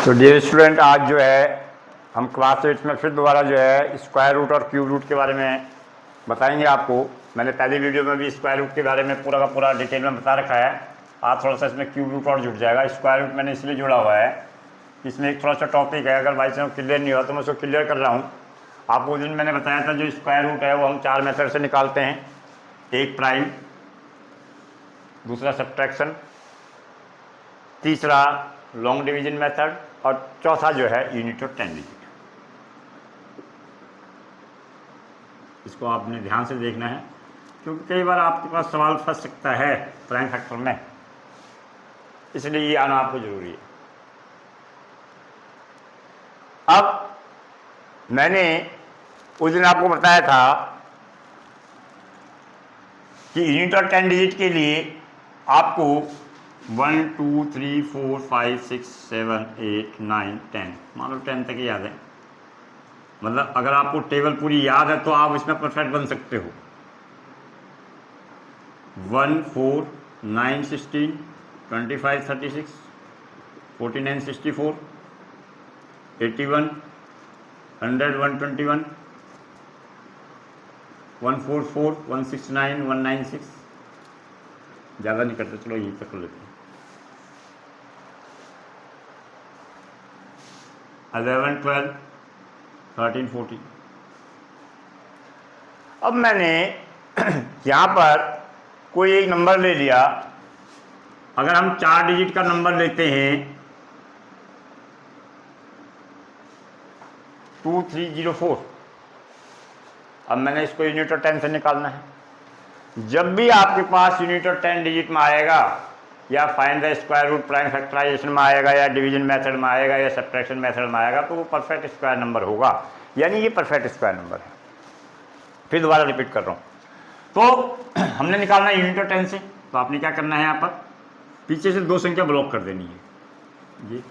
तो dear student, आज जो है हम क्लास 8 में फिर दोबारा जो है स्क्वायर रूट और क्यूब रूट के बारे में बताएंगे आपको। मैंने पहली वीडियो में भी स्क्वायर रूट के बारे में पूरा का पूरा डिटेल में बता रखा है। आज थोड़ा सा इसमें क्यूब रूट और जुड़ जाएगा। स्क्वायर रूट मैंने इसलिए जुड़ा हुआ है कि इसमें एक थोड़ा सा टॉपिक है, अगर बाई चांस क्लियर नहीं हुआ तो मैं उसको क्लियर कर रहा हूँ। आपको उस दिन मैंने बताया था जो स्क्वायर रूट है वो हम 4 मेथड से निकालते हैं। एक प्राइम, दूसरा सब्ट्रैक्शन, तीसरा लॉन्ग डिवीजन मेथड और चौथा जो है यूनिट और 10 डिजिट। इसको आपने ध्यान से देखना है क्योंकि कई बार आपके पास सवाल फंस सकता है प्राइम फैक्टर में, इसलिए ये आना आपको जरूरी है। अब मैंने उस दिन आपको बताया था कि यूनिट और 10 डिजिट के लिए आपको 1 2 3 4 5 6 7 8 9 10, मान लो 10 तक याद है। मतलब अगर आपको टेबल पूरी याद है तो आप इसमें परफेक्ट बन सकते हो। 1 4 9 16 25 36 49 64 81 100 121 144 169 196। ज़्यादा नहीं करते, चलो यहीं तक कर लेते हैं। 11 12 13 14। अब मैंने यहाँ पर कोई एक नंबर ले लिया। अगर हम 4 डिजिट का नंबर लेते हैं 2304। अब मैंने इसको यूनिट और 10 से निकालना है। जब भी आपके पास यूनिट और 10 डिजिट में आएगा, या find the square root prime factorisation में आएगा, या डिवीजन मेथड में आएगा, या सब्ट्रैक्शन मेथड में आएगा, तो वो परफेक्ट स्क्वायर नंबर होगा। यानी ये परफेक्ट स्क्वायर नंबर है। फिर दोबारा रिपीट कर रहा हूँ। तो हमने निकालना है यूनिट और 10 से, तो आपने क्या करना है, यहाँ पर पीछे से 2 संख्या ब्लॉक कर देनी है जी।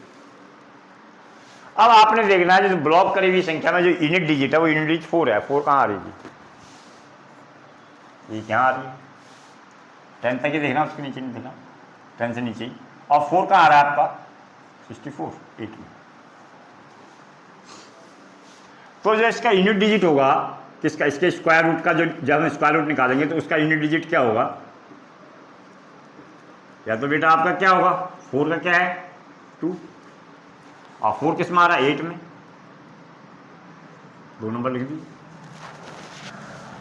अब आपने देखना है जो ब्लॉक करी हुई संख्या में जो यूनिट डिजिट है वो यूनिट डिजिट 4 है। 4 कहाँ आ रही है? ये क्या आ रही है? 10 तक ही देखना, उसके नीचे नहीं देखना, 10 से नीचे ही। और 4 कहाँ आ रहा है आपका? 64 8 में। तो जो इसका यूनिट डिजिट होगा किसका, इसके स्क्वायर रूट का, जो जब हम स्क्वायर रूट निकालेंगे तो उसका यूनिट डिजिट क्या होगा? या तो बेटा आपका क्या होगा, 4 का क्या है 2, और 4 किस में आ रहा है 8 में। 2 नंबर लिख दी।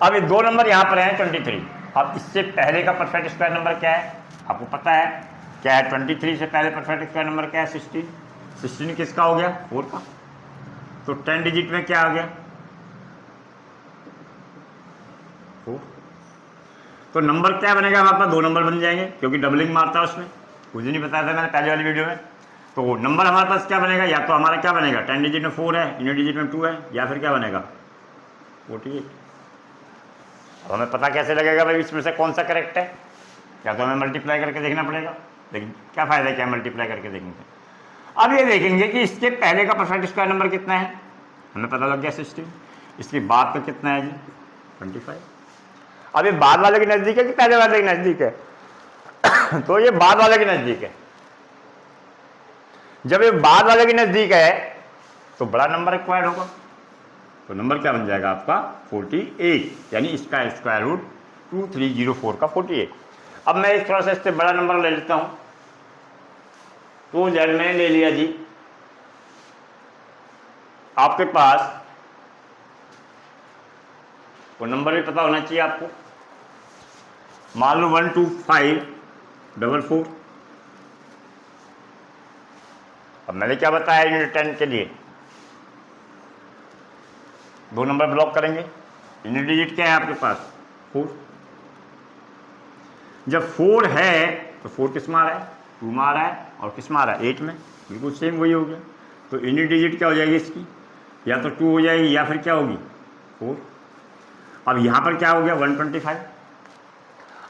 अब ये 2 नंबर यहाँ पर हैं 23। अब इससे पहले का परफेक्ट स्क्वायर नंबर क्या है आपको पता है क्या है? 23 से पहले परफेक्ट स्क्वायर नंबर क्या है? 16। 16 किसका हो गया? 4 का। तो 10 डिजिट में क्या आ गया? 4। तो नंबर क्या बनेगा हमारे पास? 2 नंबर बन जाएंगे क्योंकि डबलिंग मारता है उसमें। कुछ नहीं बताया था मैंने पहले वाली वीडियो में। तो नंबर हमारे पास क्या बनेगा? या तो हमारा क्या बनेगा, 10 डिजिट में 4 है, यूनिट डिजिट में 2 है, या फिर क्या बनेगा 48। अब हमें पता कैसे लगेगा भाई इसमें से कौन सा करेक्ट है? या तो हमें मल्टीप्लाई करके देखना पड़ेगा, लेकिन क्या फ़ायदा है क्या मल्टीप्लाई करके देखने से। अब ये देखेंगे कि इसके पहले का परफेक्ट स्क्वायर नंबर कितना है, हमें पता लग गया 16। इसके बाद का कितना है जी? 25। अब ये बाद वाले के नज़दीक है कि पहले वाले के नज़दीक है? तो ये बाद वाले के नज़दीक है। जब ये बाद वाले के नज़दीक है तो बड़ा नंबर रिक्वायर्ड होगा। तो नंबर क्या बन जाएगा आपका? 48। यानी इसका स्क्वायर रूट 2304 का 48। अब मैं थोड़ा सा इससे बड़ा नंबर ले लेता हूं। तो जब मैंने ले लिया जी, आपके पास वो नंबर भी पता होना चाहिए आपको। मान लो 12544। अब मैंने क्या बताया यूनिट 10 के लिए? 2 नंबर ब्लॉक करेंगे। यूनिट डिजिट क्या है आपके पास? 4। जब 4 है तो 4 किस में आ रहा है? 2 में आ रहा है, और किस में आ रहा है? 8 में। बिल्कुल सेम वही हो गया। तो यूनिट डिजिट क्या हो जाएगी इसकी? या तो 2 हो जाएगी या फिर क्या होगी 4। अब यहाँ पर क्या हो गया 125।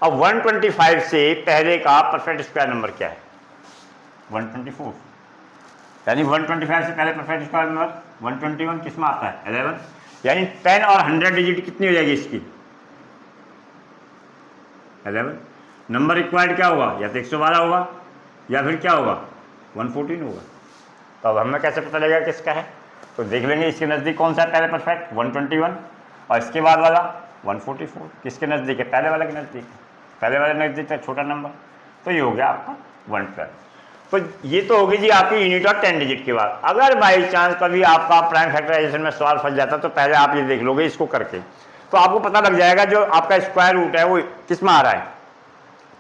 अब 125 से पहले का परफेक्ट स्क्वायर नंबर क्या है? 124। यानी 125 से पहले परफेक्ट स्क्वायर नंबर 121 किस में आता है? 11। यानी 10 और 100 डिजिट कितनी हो जाएगी इसकी? 11। नंबर रिक्वायर्ड क्या होगा? या तो 112 होगा या फिर क्या होगा 114 होगा। तो अब हमें कैसे पता लगेगा किसका है? तो देख लेंगे इसके नज़दीक कौन सा है पहले परफेक्ट 121 और इसके बाद वाला 144 किसके नज़दीक है? पहले वाले के नज़दीक है। पहले वाले नज़दीक है छोटा नंबर, तो ये हो गया आपका 112। तो ये तो होगी जी आपकी यूनिट और 10 डिजिट के बाद। अगर बाई चांस कभी आपका प्राइम फैक्टराइजेशन में सवाल फंस जाता तो पहले आप ये देख लोगे इसको करके, तो आपको पता लग जाएगा जो आपका स्क्वायर रूट है वो किस में आ रहा है,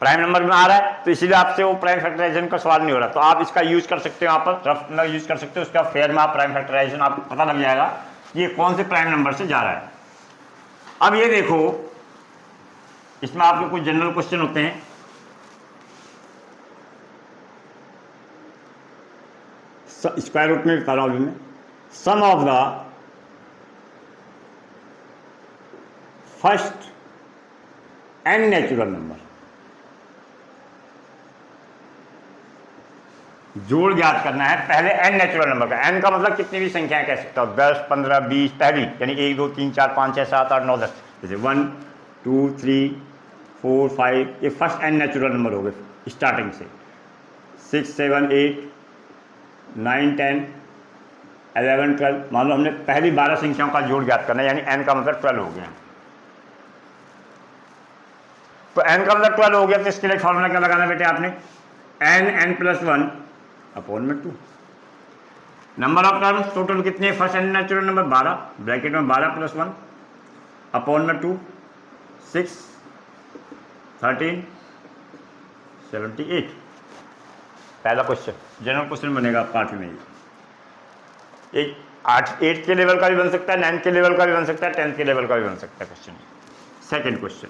प्राइम नंबर में आ रहा है, तो इसीलिए आपसे वो प्राइम फैक्टराइजेशन का सवाल नहीं हो रहा। तो आप इसका यूज कर सकते हो, यहाँ पर रफ में यूज कर सकते हो, उसका फेयर में आप प्राइम फैक्टराइजेशन आपको पता लग जाएगा ये कौन से प्राइम नंबर से जा रहा है। अब ये देखो इसमें आपके कुछ जनरल क्वेश्चन होते हैं। स्क्वायर रूट में बता रहा हूं मैं, sum of the first N natural number, जोड़ ज्ञात करना है पहले एन नेचुरल नंबर का। एन का मतलब कितनी भी संख्याएं कह सकता हूं, 10 15 20 पहली, यानी 1 2 3 4 5 6 7 8 9 10, जैसे 1 2 3 4 5 ये फर्स्ट एन नेचुरल नंबर हो गए स्टार्टिंग से, 6 7 8 9 10 11 12। मान लो हमने पहली 12 संख्याओं का जोड़ ज्ञात करना है, यानी एन का मतलब 12 हो गया। तो एन का मतलब 12 हो गया, तो इसके लिए फॉर्मूला क्या लगाना बेटे आपने, n प्लस 1 अपॉन में 2। नंबर ऑफ टर्म्स टोटल कितने, first N natural number 12, bracket में 12 प्लस 1 अपॉन में 2, 6 13 78। पहला क्वेश्चन जनरल क्वेश्चन बनेगा आपका 8वीं में। एक 8 के लेवल का भी बन सकता है, 9 के लेवल का भी बन सकता है, 10 के लेवल का भी बन सकता है question. Second question,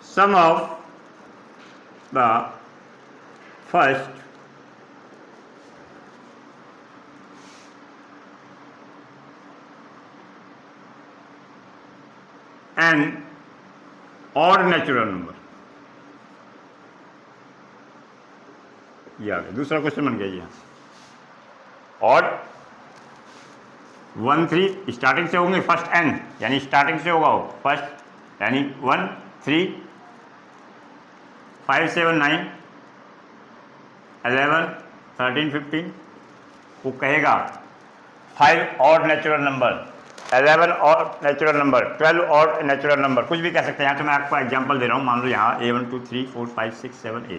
sum of the first n odd natural number, ये आ गया दूसरा क्वेश्चन बन गया यहाँ। ऑड 1 3 स्टार्टिंग से होंगे, फर्स्ट एन यानी स्टार्टिंग से होगा वो फर्स्ट, यानी 1 3 5 7 9 11 13 15, वो कहेगा 5 ऑड नेचुरल नंबर, 11 और नेचुरल नंबर, 12 और नेचुरल नंबर, कुछ भी कह सकते हैं। यहाँ तो मैं आपको एग्जांपल दे रहा हूँ, मान लो यहाँ A1 2 3 4 5 6 7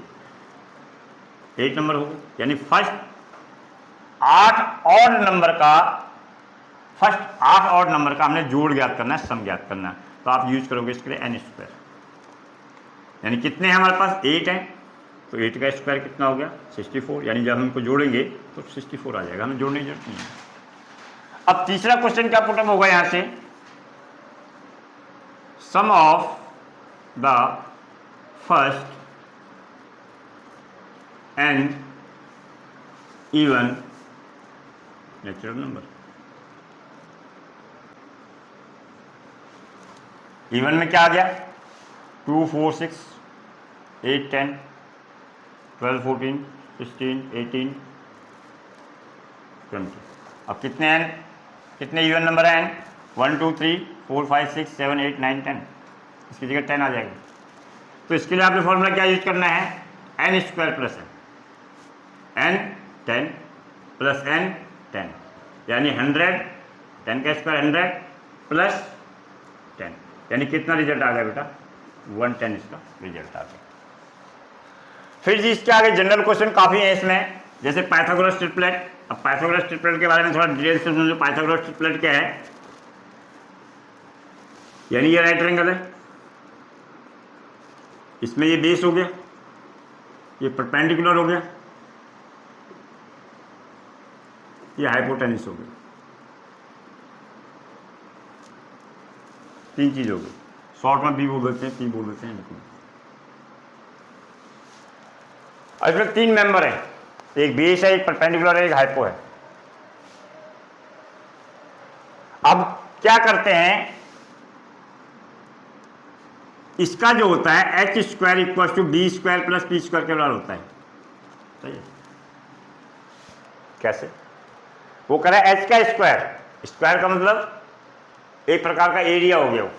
8 नंबर होगा, यानी फर्स्ट 8 ऑड नंबर का, फर्स्ट 8 ऑड नंबर का हमने जोड़ ज्ञात करना है, सम ज्ञात करना है। तो आप यूज करोगे इसके लिए n स्क्वायर, यानी कितने हैं हमारे पास 8 हैं, तो 8 का स्क्वायर कितना हो गया 64, यानी जब हम इनको जोड़ेंगे तो 64 आ जाएगा, हमें जोड़ने की जरूरत नहीं है। अब तीसरा क्वेश्चन क्या पुटअप होगा यहां से, sum of the first N even natural number. Even में क्या आ गया 2 4 6 8 10 12 14 16 18 20। अब कितने एन, कितने इवन नंबर हैं एन, 1 2 3 4 5 6 7 8 9 10, इसकी जगह 10 आ जाएगा। तो इसके लिए आपने फॉर्मूला क्या यूज करना है, n square plus n 10 plus n 10, यानी 100, 10 का स्क्वायर 100 प्लस 10, यानी कितना रिजल्ट आ गया बेटा 110, इसका रिजल्ट आ गया। फिर जी इसके आगे जनरल क्वेश्चन काफ़ी हैं इसमें, जैसे पाइथागोरस ट्रिपलेट। अब पाइथागोरस ट्रिपलेट के बारे में थोड़ा डिटेल से समझो। पाइथागोरस ट्रिपलेट क्या है, यानी ये राइट एंगल है, इसमें ये बेस हो गया, ये परपेंडिकुलर हो गया, ये हाइपोटेन्यूस हो गया, 3 चीज हो गई। शॉर्ट में बी बोल देते हैं, पी बोल देते हैं। और इसमें 3 मेंबर है, एक बेस है, एक परपेंडिकुलर है, एक हाइपो है। अब क्या करते हैं, इसका जो होता है h square equal to b square plus p square के बराबर होता है, सही है। कैसे, वो करें एच का स्क्वायर, स्क्वायर का मतलब एक प्रकार का एरिया हो गया वो।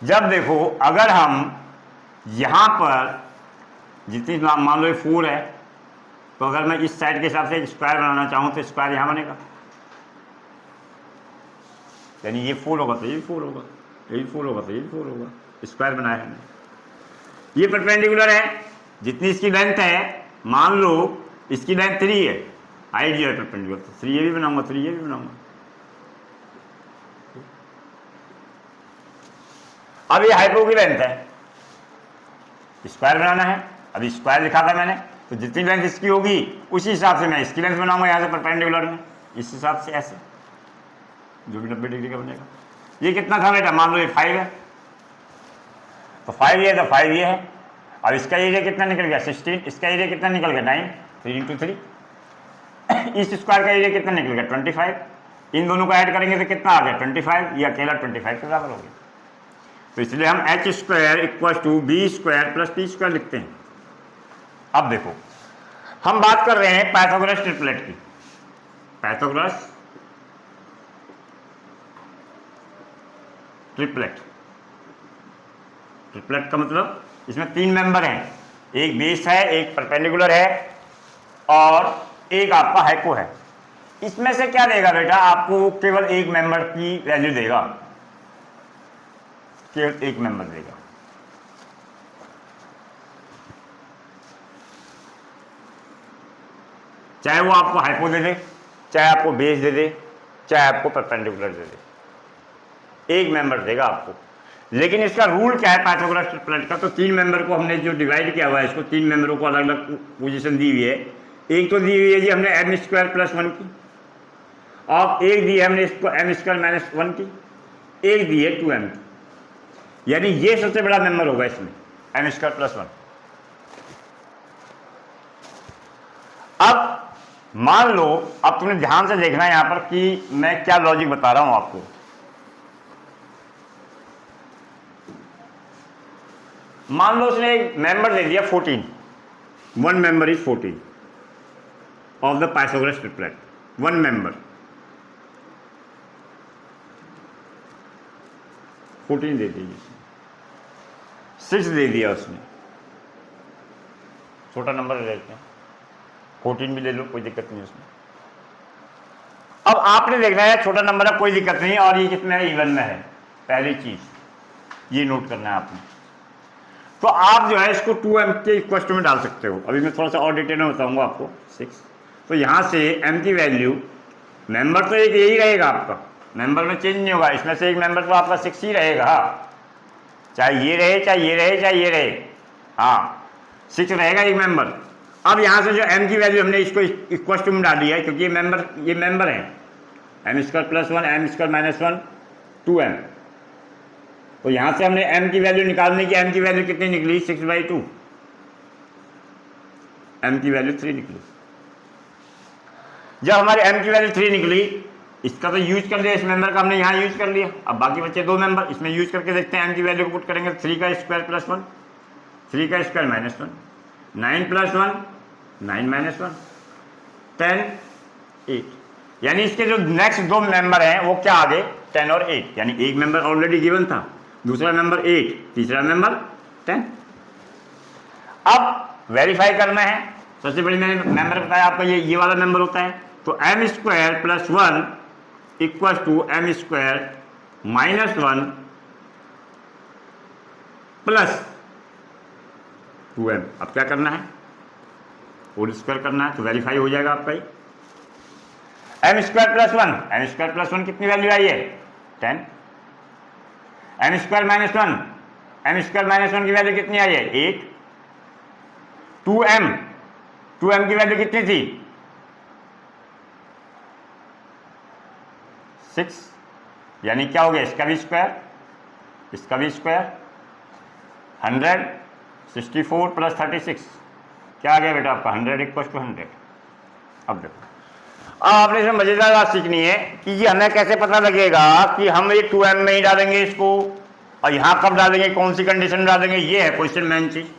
जब देखो अगर हम यहां पर जितनी मान लो 4 है, तो अगर मैं इस साइड के हिसाब से स्क्वायर बनाना चाहूँ तो स्क्वायर यहाँ बनेगा, यानी ये 4 होगा तो ये भी 4 होगा, ये भी 4 होगा तो ये भी 4 होगा, स्क्वायर बनाया है हमने। ये परपेंडिकुलर है, जितनी इसकी लेंथ है, मान लो इसकी लेंथ 3 है, हाइट जो है परपेंडिकुलर, तो 3 ये भी बनाऊंगा, 3 ये भी बनाऊंगा। अब ये हाइपो की लेंथ है, स्क्वायर बनाना है, अभी स्क्वायर लिखा था मैंने, तो जितनी लेंथ इसकी होगी उसी हिसाब से मैं इसकी लेंथ बनाऊंगा यहाँ से परपेंडिकुलर में, इस हिसाब से ऐसे, जो भी 90 डिग्री का बनेगा। ये कितना था बेटा, मान लो ये 5 है, तो 5 ये है तो 5 ये है। अब इसका एरिया कितना निकल गया 16, इसका एरिया कितना निकल गया 9, 3 इंटू 3। इस स्क्वायर का एरिया कितना निकल गया 25, इन दोनों को ऐड करेंगे तो कितना आ गया 25, ये अकेला 25 के बराबर हो गया। तो इसलिए हम h square equal to b square plus p square लिखते हैं। अब देखो हम बात कर रहे हैं पाइथागोरस ट्रिपलेट की। पाइथागोरस ट्रिपलेट, ट्रिपलेट का मतलब इसमें 3 मेंबर हैं, एक बेस है, एक परपेंडिकुलर है और एक आपका हाइपो है। इसमें से क्या देगा बेटा, आपको केवल एक मेंबर की वैल्यू देगा, केवल एक मेंबर देगा। चाहे वो आपको हाइपो दे दे, चाहे आपको बेस दे दे, चाहे आपको परपेंडिकुलर दे दे, एक मेंबर देगा आपको। लेकिन इसका रूल क्या है पाइथागोरस ट्रिपलेट का, तो 3 मेंबर को हमने जो डिवाइड किया हुआ है, इसको 3 मेंबरों को अलग अलग पोजीशन दी हुई है। एक तो दी हुई है जी हमने m स्क्वायर प्लस 1 की, और एक दी है हमने इसको m स्क्वायर माइनस 1 की, एक दी है 2m की, यानी ये सबसे बड़ा मेंबर होगा इसमें m स्क्वायर प्लस 1। अब मान लो, अब तुमने ध्यान से देखना है यहां पर कि मैं क्या लॉजिक बता रहा हूं आपको। मान लो उसने एक मेंबर दे दिया 14, 1 member is 14 of the Pythagoras triplet, 1 member 14 दे दीजिए, 6 दे दिया उसने, छोटा नंबर ले लेते हैं, 14 भी ले लो, कोई दिक्कत नहीं उसमें। अब आपने देखना है छोटा नंबर है, कोई दिक्कत नहीं, और ये कितने है, इवन में है, पहली चीज ये नोट करना है आपने। तो आप जो है इसको 2m के इक्वेशन में डाल सकते हो। अभी मैं थोड़ा सा और डिटेल में बताऊंगा आपको। 6, तो यहाँ से m की वैल्यू, मेंबर तो एक यही रहेगा आपका, मेंबर में चेंज नहीं होगा, इसमें से एक मेंबर तो आपका 6 ही रहेगा, चाहे ये रहे चाहे ये रहे चाहे ये रहे, हाँ 6 रहेगा एक मेंबर। अब यहाँ से जो m की वैल्यू हमने इसको इक्वेशन में डाली है, क्योंकि ये मेंबर है, m square plus 1, m square minus 1, 2m। तो यहां से हमने m की वैल्यू निकालने की, m की वैल्यू कितनी निकली 6/2, m की वैल्यू 3 निकली। जब हमारे m की वैल्यू 3 निकली, इसका तो यूज कर लिया, इस मेंबर का हमने यहाँ यूज कर लिया। अब बाकी बच्चे 2 मेंबर, इसमें यूज करके देखते हैं m की वैल्यू को पुट करेंगे। 3 का स्क्वायर प्लस 1, 3 का स्क्वायर माइनस 1, 9 प्लस 1, 9 माइनस 1, 10, 8। यानी इसके जो नेक्स्ट 2 मेंबर हैं वो क्या आ गए 10 और 8, यानी एक मेंबर ऑलरेडी गिवन था, दूसरा मेंबर 8, तीसरा मेंबर 10। अब वेरीफाई करना है, सबसे बड़ी मैंने मेंबर बताया आपका ये वाला मेंबर होता है। तो m square plus 1 equal to m square minus 1 plus 2m। अब क्या करना है, होल स्क्वायर करना है, तो वेरीफाई हो जाएगा आपका ही। m square plus 1, m square plus 1 कितनी वैल्यू आई है 10। m square minus 1, m square minus 1 की वैल्यू कितनी आई है 8। 2m की वैल्यू कितनी थी 6, यानी क्या हो गया इसका भी स्क्वायर, इसका भी स्क्वायर, 100, 64 प्लस 36 क्या आ गया बेटा आपका 100 इक्वल टू 100। अब देखो, अब आपने इसमें मजेदार बात सीखनी है कि ये हमें कैसे पता लगेगा कि हम ये 2m में ही डालेंगे इसको, और यहां कब डालेंगे, कौन सी कंडीशन में डालेंगे, ये है क्वेश्चन मेन चीज।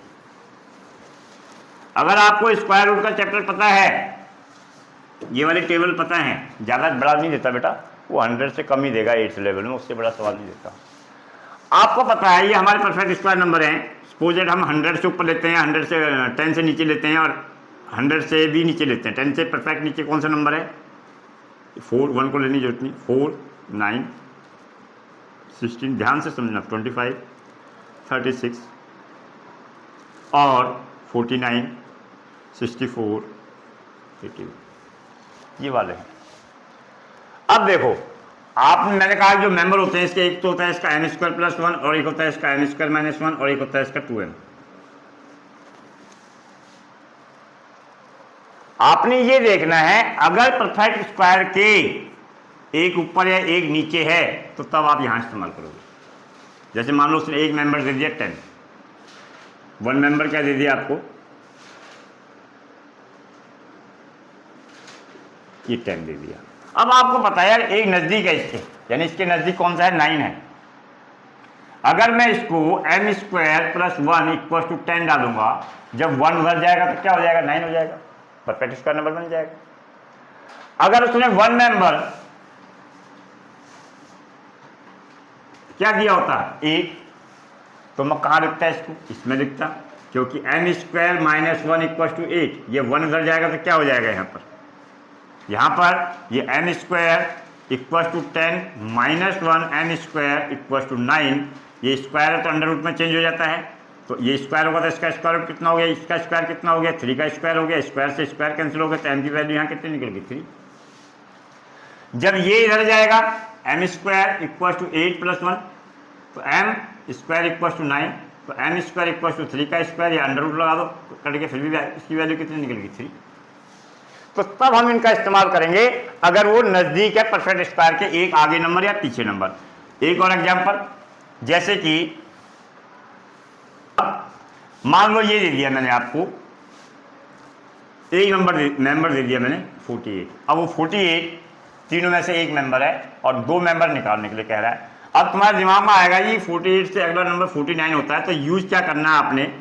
अगर आपको स्क्वायर रूट का चैप्टर पता है, ये वाली टेबल पता है, ज्यादा बड़ा नहीं देता बेटा, वो 100 से कम ही देगा 8th लेवल में, उससे बड़ा सवाल नहीं देता। आपको पता है ये हमारे परफेक्ट स्क्वायर नंबर हैं। सपोज दैट हम 100 से ऊपर लेते हैं, 100 से 10 से नीचे लेते हैं, और 100 से भी नीचे लेते हैं, 10 से परफेक्ट नीचे कौन सा नंबर है? 4, 1 को लेने की जरूरत नहीं। 4, 9, 16, ध्यान से समझना, 25, 36 और 49, 64, 81, ये वाले हैं। अब देखो, मैंने कहा जो मेंबर होते हैं इसके, एक तो होता है इसका n² + 1 और एक होता है इसका n² - 1 और एक होता है इसका 2n। आपने ये देखना है, अगर परफेक्ट स्क्वायर के एक ऊपर या एक नीचे है तो तब आप यहां इस्तेमाल करोगे। जैसे मान लो उसने एक मेंबर दे दिया 10, 1 मेंबर क्या दे दिया आपको? ये 10 दे दिया। अब आपको पता है यार एक नजदीक है इसके, यानी इसके नजदीक कौन सा है? 9 है। अगर मैं इसको m² + 1 = 10 डालूंगा, जब 1 उधर जाएगा तो क्या हो जाएगा? 9 हो जाएगा, परफेक्ट स्क्वायर नंबर बन जाएगा। अगर उसने 1 मेंबर क्या दिया होता? 8, तो मैं कहां लिखता है इसको? इसमें लिखता, क्योंकि m² - 1 = 8, ये 1 उधर जाएगा तो क्या हो जाएगा? यहां पर ये m² = 10 - 1 m² = 9, ये स्क्वायर है तो अंडर रूट में चेंज हो जाता है, तो ये स्क्वायर होगा तो इसका स्क्वायर रूट कितना हो गया? इसका स्क्वायर कितना हो गया? 3 का स्क्वायर हो गया। स्क्वायर से स्क्वायर कैंसिल हो गया, तो m की वैल्यू यहाँ कितनी निकल गई? 3। जब ये इधर जाएगा m² = 8 + 1, तो m² = 9, तो m² = 3 का स्क्वायर, या अंडर रूट लगा दो कट के, फिर भी इसकी वैल्यू कितनी निकल गई? 3। तो तब हम इनका इस्तेमाल करेंगे अगर वो नजदीक है परफेक्ट स्क्वायर के, एक आगे नंबर या पीछे नंबर। एक और एग्जांपल, जैसे कि मान लो ये दे दिया मैंने आपको, एक मेंबर दे दिया मैंने 48। अब वो 48 तीनों में से एक मेंबर है और 2 मेंबर निकालने के लिए कह रहा है। अब तुम्हारे दिमाग में आएगा ये 48 से अगला नंबर 49 होता है, तो यूज क्या करना है आपने?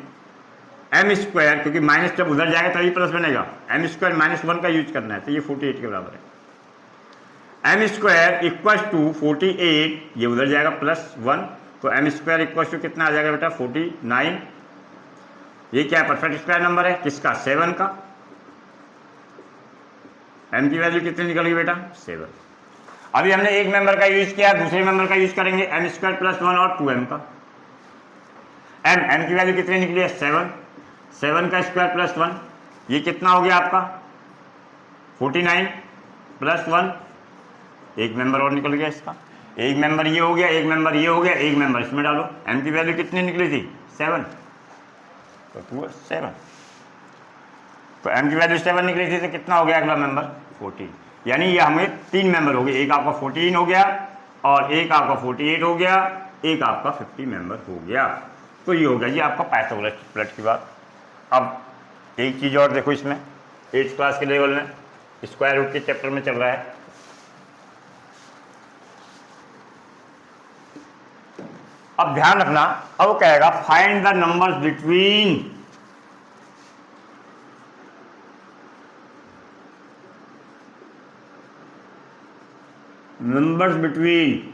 m², क्योंकि माइनस जब उधर जाएगा तभी प्लस बनेगा, m² - 1 का यूज करना है, तो ये 48 के बराबर है। m² = 48, ये उधर जाएगा +1, तो m² = कितना आ जाएगा बेटा? 49। ये क्या है? परफेक्ट स्क्वायर नंबर है, किसका? 7 का। m की वैल्यू कितनी निकल गई बेटा? 7। अभी हमने एक मेंबर का यूज किया, दूसरे मेंबर का यूज करेंगे m² + 1 और 2m का। m की वैल्यू कितनी निकली है? 7। 7 का स्क्वायर + 1, ये कितना हो गया आपका? 49 + 1, एक मेंबर और निकल गया इसका। एक मेंबर ये हो गया, एक मेंबर ये हो गया, एक मेंबर इसमें डालो। m की वैल्यू कितनी निकली थी? 7, तो 7, तो m की वैल्यू 7 निकली थी, तो कितना हो गया अगला मेंबर? 14। यानी ये हमें 3 मेंबर हो गए, एक आपका 14 हो गया और एक आपका 48 हो गया, एक आपका 50 मेंबर हो गया। तो ये हो गया जी आपका पाइथागोरस ट्रिपलेट की बात। अब एक चीज़ और देखो, इसमें 8th क्लास के लेवल में स्क्वायर रूट के चैप्टर में चल रहा है। अब ध्यान रखना, अब वो कहेगा find the numbers between numbers between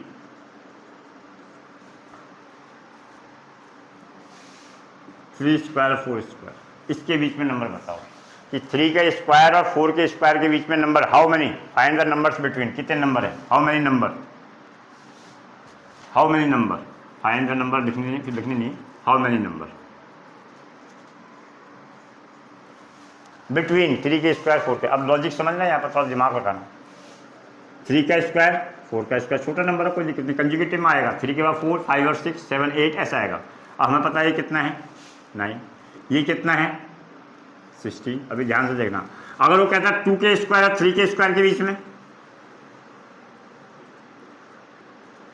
3² 4², इसके बीच में नंबर बताओ कि 3 के स्क्वायर और 4 के स्क्वायर के बीच में number. How many? Find the numbers between, कितने नंबर है? How many number? How many number? Find the number लिखनी नहीं, हाउ मेनी नंबर बिटवीन 3 के स्क्वायर 4 के। अब लॉजिक समझना है, यहाँ पर थोड़ा दिमाग लगाना। 3 का स्क्वायर 4 का स्क्वायर, छोटा नंबर है, कोई दिक्कत नहीं, कंजुगेटिव में आएगा। 3 के बाद 4, 5 और 6, 7, 8 ऐसा आएगा। अब हमें पता है ये कितना है? 9। ये कितना है? 16। अभी ध्यान से देखना, अगर वो कहता है 2 के स्क्वायर और 3 के स्क्वायर के बीच में,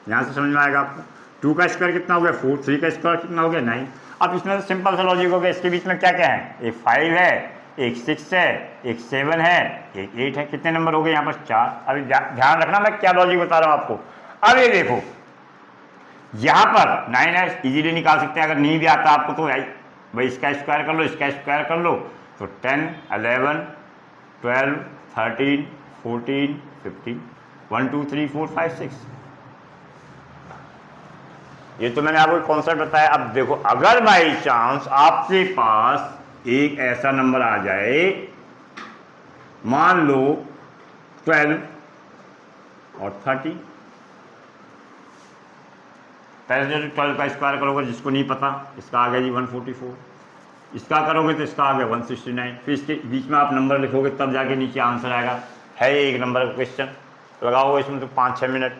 यहाँ से समझ में आएगा आपको। 2 का स्क्वायर कितना हो गया? 4। 3 का स्क्वायर कितना हो गया? 9। अब इसमें तो सिंपल सा लॉजिक हो गया, इसके बीच में क्या क्या है? एक 5 है, एक 6 है, एक 7 है, एक 8 है। कितने नंबर हो गए यहाँ पर? 4। अभी ध्यान रखना मैं क्या लॉजिक बता रहा हूँ आपको। अब ये देखो, यहाँ पर 9 है, इजीली निकाल सकते हैं। अगर नहीं भी आता आपको तो भाई इसका स्क्वायर कर लो, इसका स्क्वायर कर लो, तो 10, 11, 12, 13, 14, 15, 1 2 3 4 5 6। ये तो मैंने आपको कॉन्सेप्ट बताया। अब देखो, अगर बाई चांस आपके पास एक ऐसा नंबर आ जाए मान लो 12 और 30, पहले जो 12 का स्क्वायर करोगे, जिसको नहीं पता, इसका आ गया जी 144, इसका करोगे तो इसका आ गया 169, फिर इसके बीच में आप नंबर लिखोगे तब जाके नीचे आंसर आएगा। है ये एक नंबर का क्वेश्चन, लगाओगे इसमें तो 5-6 मिनट।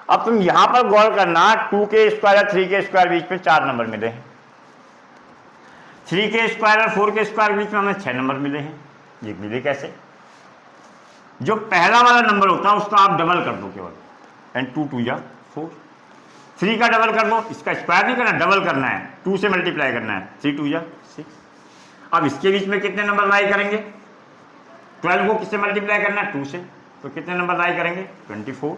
अब तुम यहाँ पर गौर करना, 2 के स्क्वायर और 3 के स्क्वायर बीच में 4 नंबर मिले हैं, 3 के स्क्वायर और 4 के स्क्वायर बीच में हमें 6 नंबर मिले हैं। ये मिले कैसे? जो पहला वाला नंबर होता है उसका आप डबल कर दो केवल, एंड 2 2 या 4, 3 का डबल कर दो, इसका स्क्वायर नहीं करना, डबल करना है, 2 से मल्टीप्लाई करना है, 3 2 या 6। अब इसके बीच में कितने नंबर लाई करेंगे? 12 को किससे मल्टीप्लाई करना है? 2 से, तो कितने नंबर लाई करेंगे? 24।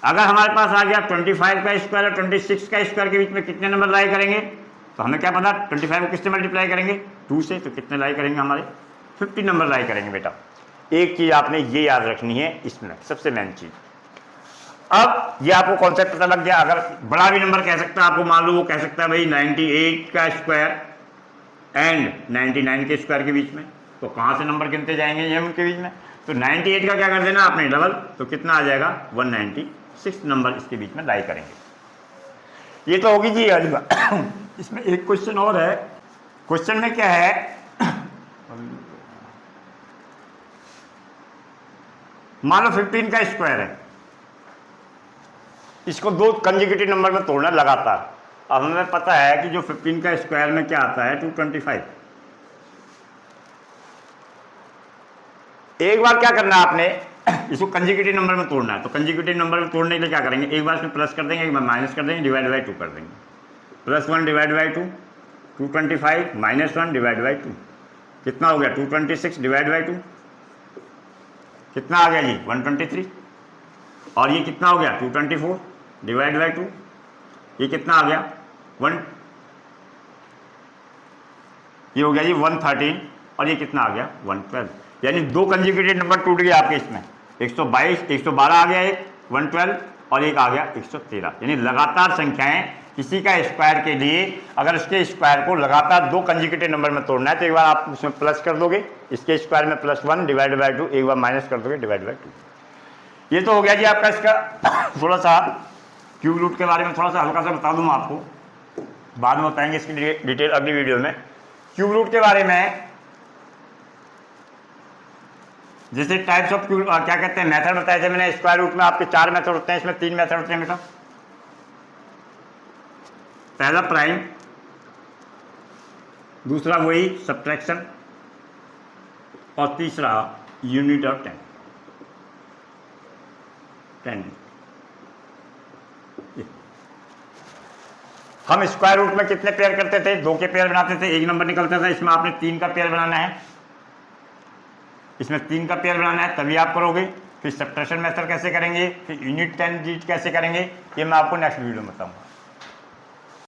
अगर हमारे पास आ गया 25 का स्क्वायर और 26 का स्क्वायर के बीच में कितने नंबर लाई करेंगे? तो हमें क्या पता, 25 को किससे मल्टीप्लाई करेंगे? 2 से, तो कितने लाई करेंगे? हमारे 50 नंबर लाई करेंगे बेटा। एक चीज आपने ये याद रखनी है इसमें, सबसे मेन चीज। अब ये आपको कॉन्सेप्ट पता लग गया। अगर बड़ा भी नंबर कह सकता है आपको, मान लो वो कह सकता है भाई 98 का स्क्वायर एंड 99 के स्क्वायर के बीच में, तो कहाँ से नंबर गिनते जाएंगे ये उनके बीच में? तो 98 का क्या कर देना आपने डबल, तो कितना आ जाएगा? 196 नंबर इसके बीच में लाई करेंगे। ये तो होगी जी वाली बात। इसमें एक क्वेश्चन और है। क्वेश्चन में क्या है, मान लो 15 का स्क्वायर है, इसको 2 कंसेक्यूटिव नंबर में तोड़ना लगातार। अब हमें पता है कि जो 15 का स्क्वायर में क्या आता है? 225। एक बार क्या करना है आपने, इसको कंसेक्यूटिव नंबर में तोड़ना है। तो कंसेक्यूटिव नंबर में तोड़ने के लिए क्या करेंगे? एक बार इसमें प्लस कर देंगे, एक बार माइनस कर देंगे, डिवाइड बाई 2 कर देंगे। +1 डिवाइड बाई 2, 225 -1 डिवाइड बाई 2, कितना हो गया? 226 डिवाइड बाई 2, कितना आ गया जी? 123। और ये कितना हो गया? 224 डिवाइड बाई 2, ये कितना आ गया? 1, ये हो गया जी 113, और ये कितना आ गया? 112। यानी 2 कंसेक्यूटिव नंबर टूट गए आपके इसमें, 112 आ गया, एक 112, और एक आ गया 113। यानी लगातार संख्याएं, किसी का स्क्वायर के लिए अगर उसके स्क्वायर को लगातार 2 कंसेक्यूटिव नंबर में तोड़ना है तो एक बार आप उसमें प्लस कर दोगे, इसके स्क्वायर में +1 डिवाइड बाई 2, एक बार माइनस कर दोगे डिवाइड बाई 2। ये तो हो गया जी आपका इसका। थोड़ा सा क्यूब रूट के बारे में थोड़ा सा हल्का सा बता दूं आपको, बाद में बताएंगे इसकी डिटेल अगली वीडियो में। क्यूब रूट के बारे में जैसे टाइप्स ऑफ क्यूब, क्या कहते हैं, मेथड बताए थे मैंने। स्क्वायर रूट में आपके 4 मेथड होते हैं, इसमें 3 मेथड होते हैं बेटा। पहला प्राइम, दूसरा वही सब्ट्रैक्शन, और तीसरा यूनिट और 10। हम स्क्वायर रूट में कितने पेयर करते थे? 2 के पेयर बनाते थे, एक नंबर निकलता था। इसमें आपने 3 का पेयर बनाना है, इसमें 3 का पेयर बनाना है, तभी आप करोगे। फिर सब्ट्रैक्शन मेथड कैसे करेंगे, फिर यूनिट 10 कैसे करेंगे, ये मैं आपको नेक्स्ट वीडियो में बताऊंगा।